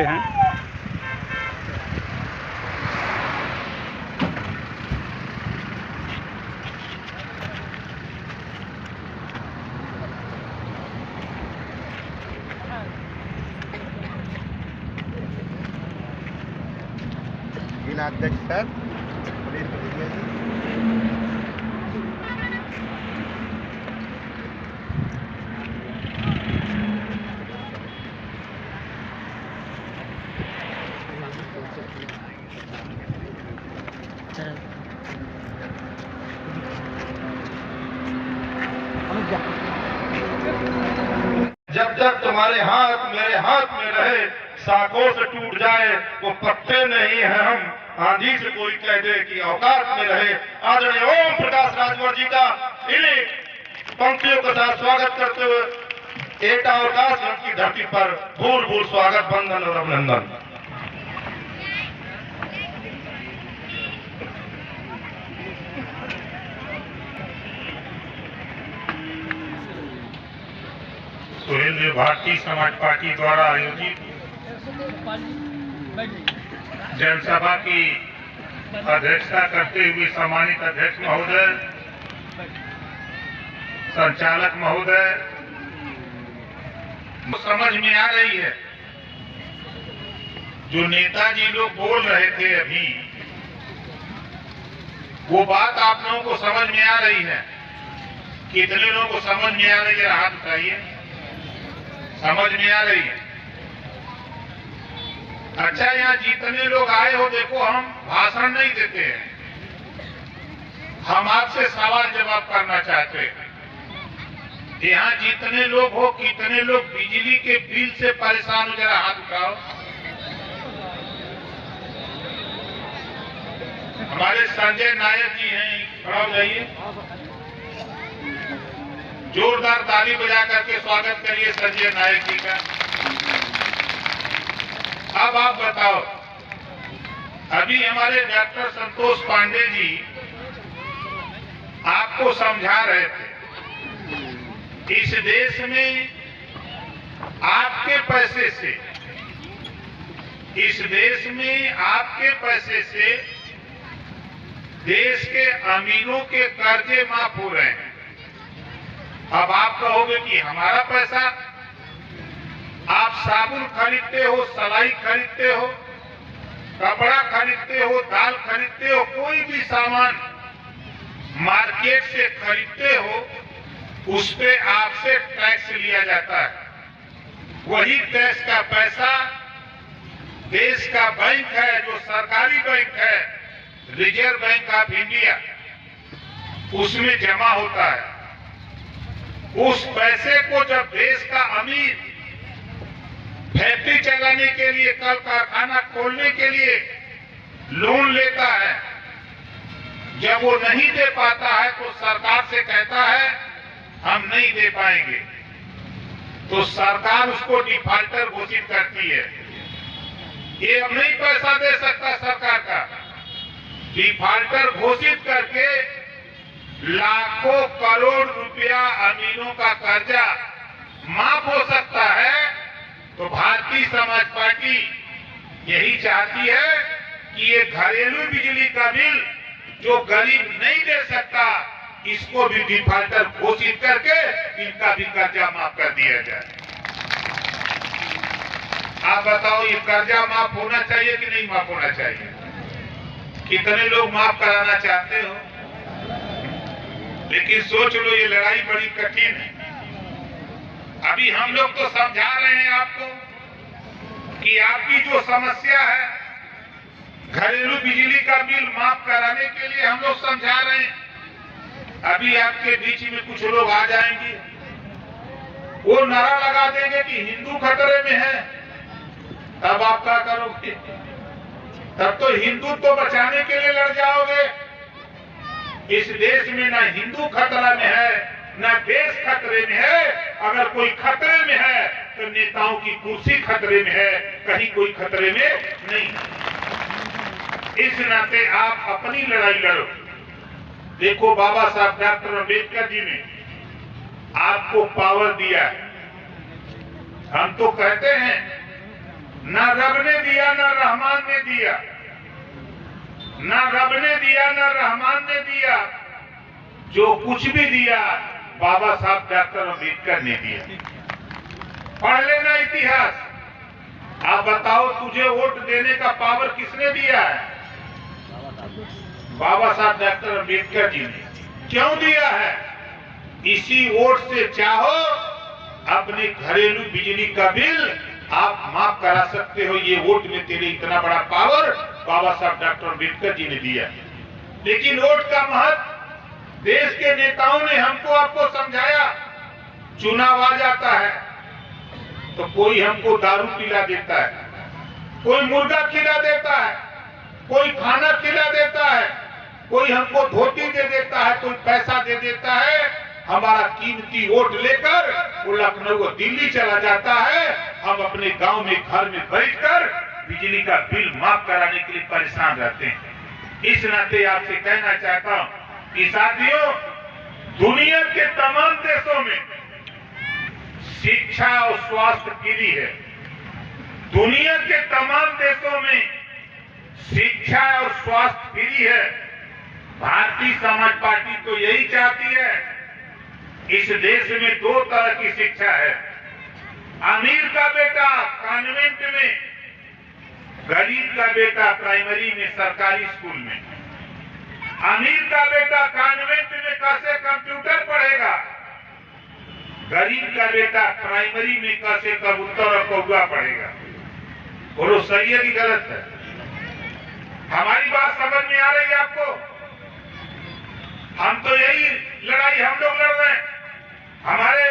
रहे हैं। अध्यक्ष सर, जब तक तुम्हारे हाथ मेरे हाथ में रहे, शाखों से टूट जाए वो पत्ते नहीं है हम, आंधी से कोई कह दे कि औकात में रहे। आदरणीय ओम प्रकाश राजभर जी का इन्हीं पंक्तियों के साथ स्वागत करते हुए एटा और काशगंज की धरती पर भूल भूल स्वागत, वंदन और अभिनंदन। सुरेंद्र भारतीय समाज पार्टी द्वारा आयोजित जनसभा की अध्यक्षता करते हुए सम्मानित अध्यक्ष महोदय, संचालक महोदय, समझ में आ रही है जो नेताजी लोग बोल रहे थे अभी, वो बात आप लोगों को समझ में आ रही है। कितने लोगों को समझ में आ रही है, हाथ उठाइए। समझ में आ रही है? अच्छा, यहाँ जितने लोग आए हो, देखो हम भाषण नहीं देते हैं, हम आपसे सवाल जवाब करना चाहते हैं। यहाँ जितने लोग हो, कितने लोग बिजली के बिल से परेशान हो, जरा हाथ उठाओ। हमारे संजय नायक जी हैं, खड़ा हो जाइए। जोरदार ताली बजा करके स्वागत करिए संजय नायक जी का। अब आप बताओ, अभी हमारे डॉक्टर संतोष पांडे जी आपको समझा रहे थे, इस देश में आपके पैसे से, इस देश में आपके पैसे से देश के अमीरों के कर्जे माफ हो रहे हैं। अब आप कहोगे कि हमारा पैसा, आप साबुन खरीदते हो, सलाई खरीदते हो, कपड़ा खरीदते हो, दाल खरीदते हो, कोई भी सामान मार्केट से खरीदते हो, उस पे आपसे टैक्स लिया जाता है। वही टैक्स का पैसा देश का बैंक है, जो सरकारी बैंक है, रिजर्व बैंक ऑफ इंडिया, उसमें जमा होता है। उस पैसे को जब देश का अमीर फैक्ट्री चलाने के लिए, कल कारखाना खोलने के लिए लोन लेता है, जब वो नहीं दे पाता है तो सरकार से कहता है हम नहीं दे पाएंगे, तो सरकार उसको डिफॉल्टर घोषित करती है। ये अब नहीं पैसा दे सकता सरकार का, डिफॉल्टर घोषित करके लाखों करोड़ रुपया अमीरों का कर्जा माफ हो सकता है। तो भारतीय समाज पार्टी यही चाहती है कि ये घरेलू बिजली का बिल जो गरीब नहीं दे सकता, इसको भी डिफॉल्टर घोषित करके इनका भी कर्जा माफ कर दिया जाए। आप बताओ, ये कर्जा माफ होना चाहिए कि नहीं माफ होना चाहिए? कितने लोग माफ कराना चाहते हो? लेकिन सोच लो, ये लड़ाई बड़ी कठिन है। अभी हम लोग तो समझा रहे हैं आपको कि आपकी जो समस्या है, घरेलू बिजली का बिल माफ कराने के लिए हम लोग समझा रहे हैं। अभी आपके बीच में कुछ लोग आ जाएंगे, वो नारा लगा देंगे कि हिंदू खतरे में है। तब आप क्या करोगे? तब तो हिंदू तो बचाने के लिए लड़ जाओगे। इस देश में ना हिंदू खतरा में है, ना देश खतरे में है। अगर कोई खतरे में है तो नेताओं की कुर्सी खतरे में है, कहीं कोई खतरे में नहीं। इस नाते आप अपनी लड़ाई लड़ो। देखो, बाबा साहब डॉक्टर अम्बेडकर जी ने आपको पावर दिया है। हम तो कहते हैं ना रब ने दिया ना रहमान ने दिया, ना रब ने दिया ना रहमान ने दिया, जो कुछ भी दिया बाबा साहब डॉक्टर अम्बेडकर ने दिया। पढ़ लेना इतिहास। आप बताओ तुझे वोट देने का पावर किसने दिया है? बाबा साहब डॉक्टर अम्बेडकर जी ने। क्यों दिया है? इसी वोट से चाहो अपने घरेलू बिजली का बिल आप माफ करा सकते हो। ये वोट में तेरे इतना बड़ा पावर बाबा साहब डॉक्टर अम्बेडकर जी ने दिया। लेकिन वोट का महत्व देश के नेताओं ने हमको आपको समझाया। चुनाव आ जाता है तो कोई हमको दारू पिला देता है, कोई मुर्गा खिला देता है, कोई खाना खिला देता है, कोई हमको धोती दे देता है, कोई पैसा दे देता है। हमारा कीमती वोट लेकर वो लखनऊ और दिल्ली चला जाता है। हम अपने गांव में घर में बैठकर बिजली का बिल माफ कराने के लिए परेशान रहते हैं। इस नाते आपसे कहना चाहता हूं कि साथियों, दुनिया के तमाम देशों में शिक्षा और स्वास्थ्य फ्री है। दुनिया के तमाम देशों में शिक्षा और स्वास्थ्य फ्री है। भारतीय समाज पार्टी तो यही चाहती है। इस देश में दो तरह की शिक्षा है। अमीर का बेटा कॉन्वेंट में, गरीब का बेटा प्राइमरी में सरकारी स्कूल में। अमीर का बेटा कॉन्वेंट में कैसे कंप्यूटर पढ़ेगा, गरीब का बेटा प्राइमरी में कैसे कबूतर और कौवा पढ़ेगा। बोलो सही है कि गलत है? हमारी बात समझ में आ रही है आपको? हम तो यही लड़ाई हम लोग लड़ रहे हैं। हमारे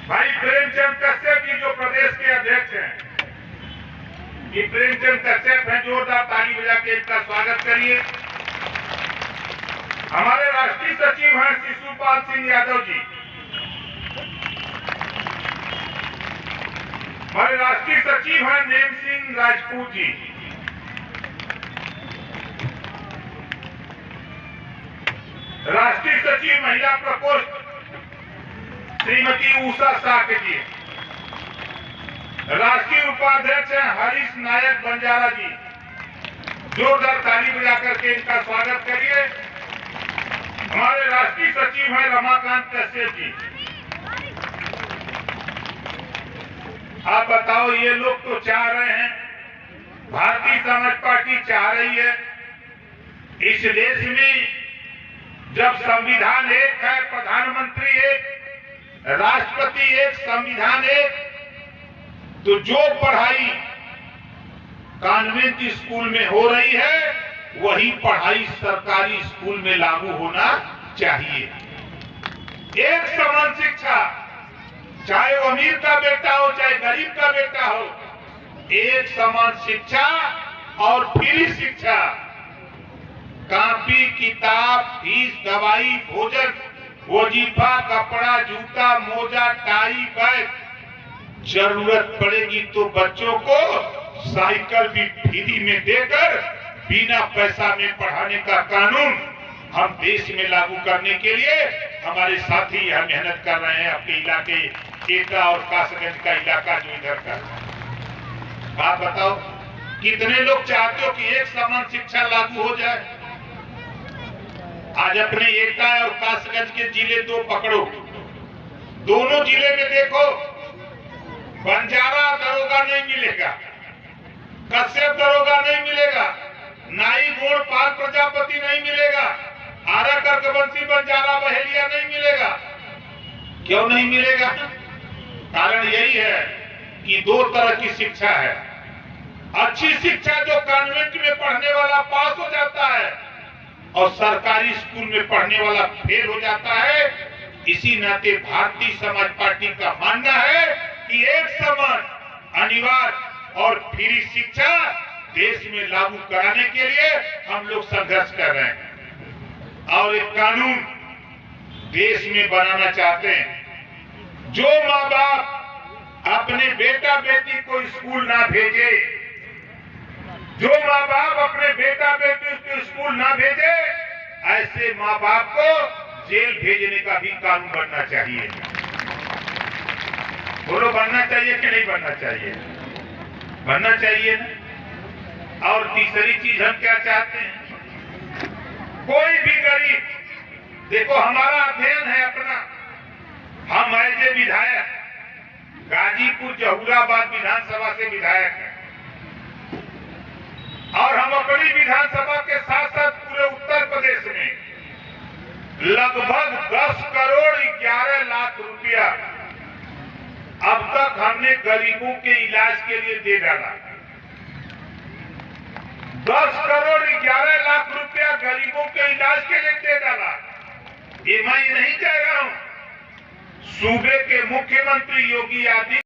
भाई प्रेमचंद कश्यप जी जो प्रदेश के अध्यक्ष हैं, ये प्रेमचंद कश्यप हैं, जोरदार ताली बजा के इनका स्वागत करिए। हमारे राष्ट्रीय सचिव हैं शिशुपाल सिंह यादव जी, हमारे राष्ट्रीय सचिव हैं नेम सिंह राजपूत जी, राष्ट्रीय सचिव महिला प्रकोष्ठ श्रीमती उषा साक जी, राष्ट्रीय उपाध्यक्ष हैं हरीश नायक बंजारा जी। जोरदार ताली बजा करके इनका स्वागत करिए। हमारे राष्ट्रीय सचिव हैं रमाकांत कश्यप जी। आप बताओ, ये लोग तो चाह रहे हैं, भारतीय समाज पार्टी चाह रही है, इस देश में जब संविधान एक है, प्रधानमंत्री एक, राष्ट्रपति एक, संविधान एक, तो जो पढ़ाई कॉन्वेंट स्कूल में हो रही है वही पढ़ाई सरकारी स्कूल में लागू होना चाहिए। एक समान शिक्षा, चाहे वो अमीर का बेटा हो चाहे गरीब का बेटा हो, एक समान शिक्षा और फ्री शिक्षा। कॉपी किताब फीस दवाई भोजन वजीफा कपड़ा जूता मोजा टाई बैग, जरूरत पड़ेगी तो बच्चों को साइकिल भी फ्री में देकर बिना पैसा में पढ़ाने का कानून हम देश में लागू करने के लिए हमारे साथी यह मेहनत कर रहे हैं। आपके इलाके एटा और कासगंज का इलाका जो इधर का, आप बताओ कितने लोग चाहते हो कि एक समान शिक्षा लागू हो जाए? आज अपने एटा और कासगंज के जिले दो पकड़ो, दोनों जिले में देखो बंजारा दरोगा नहीं मिलेगा, कश्यप दरोगा नहीं मिलेगा, नाई गोड़ पाल प्रजापति नहीं मिलेगा, आरा कर्कवंशी बंजारा बहेलिया नहीं मिलेगा। क्यों नहीं मिलेगा? कारण यही है कि दो तरह की शिक्षा है। अच्छी शिक्षा जो कॉन्वेंट में पढ़ने वाला पास हो जाता है और सरकारी स्कूल में पढ़ने वाला फेल हो जाता है। इसी नाते भारतीय समाज पार्टी का मानना है कि एक समान अनिवार्य और फ्री शिक्षा देश में लागू कराने के लिए हम लोग संघर्ष कर रहे हैं और एक कानून देश में बनाना चाहते हैं। जो माँ बाप अपने बेटा बेटी को स्कूल ना भेजे, जो माँ बाप अपने बेटा बेटी को स्कूल ना भेजे, ऐसे माँ बाप को जेल भेजने का भी कानून बनना चाहिए। बोलो बनना चाहिए कि नहीं बनना चाहिए? बनना चाहिए ना। और तीसरी चीज हम क्या चाहते हैं, कोई भी गरीब, देखो हमारा अध्ययन है अपना, हम ऐसे विधायक गाजीपुर जहूराबाद विधानसभा से विधायक हैं, और हम अपनी विधानसभा के साथ साथ पूरे उत्तर प्रदेश में लगभग 10 करोड़ 11 लाख रुपया अब तक हमने गरीबों के इलाज के लिए दे डाला। 10 करोड़ 11 लाख रुपया गरीबों के इलाज के लिए दे डाला। ये मैं नहीं कह रहा हूं, सूबे के मुख्यमंत्री योगी आदित्यनाथ